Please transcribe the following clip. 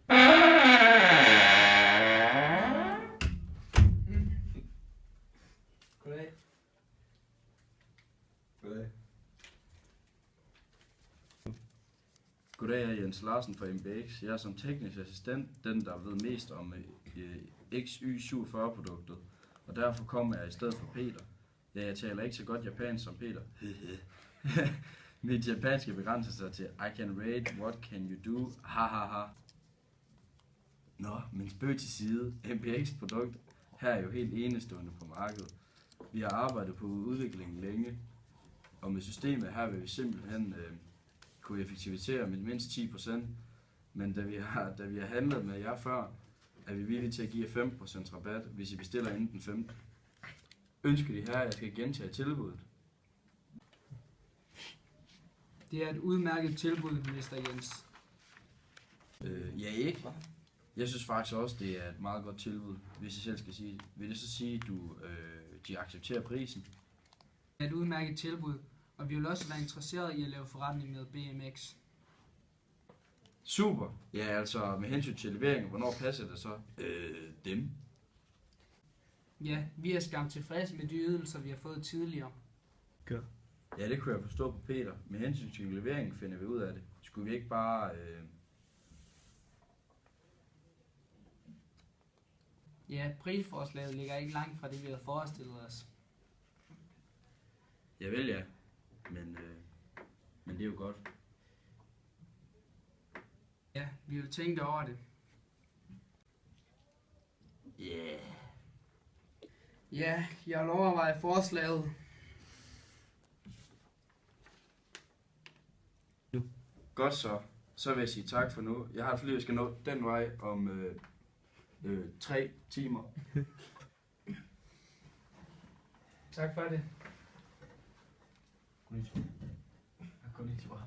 Goddag. Goddag. Goddag, jeg er Jens Larsen fra MBX. Jeg er som teknisk assistent den, der ved mest om XY47-produktet, og derfor kommer jeg i stedet for Peter. Ja, jeg taler ikke så godt japansk som Peter. Mit japanske begrænser sig til I can rate, what can you do, ha ha ha. Nå, men spøg til side. MBX-produkt her er jo helt enestående på markedet. Vi har arbejdet på udviklingen længe, og med systemet her vil vi simpelthen kunne effektivisere med mindst 10%, men da vi har handlet med jer før, er vi villige til at give jer 5% rabat, hvis I bestiller inden den 15. Ønsker de her, at jeg skal gentage tilbuddet? Det er et udmærket tilbud, Mr. Jens. Ja, ikke? Jeg synes faktisk også, det er et meget godt tilbud, hvis jeg selv skal sige det. Vil det så sige, at de accepterer prisen? Det er et udmærket tilbud, og vi vil også være interesseret i at lave forretning med BMX. Super! Ja, altså med hensyn til levering, hvornår passer det så? Dem? Ja, vi er skam tilfredse med de ydelser, vi har fået tidligere. Ja, det kunne jeg forstå på Peter. Med hensyn til leveringen finder vi ud af det. Skulle vi ikke bare... Ja, prisforslaget ligger ikke langt fra det, vi havde forestillet os. Ja vel ja, men det er jo godt. Ja, vi vil tænke over det. Yeah. Ja, jeg vil overveje forslaget. Godt så. Så vil jeg sige tak for nu. Jeg har et fly, jeg skal nå den vej om 3 timer. Tak for det. Konnichiwa. Konnichiwa.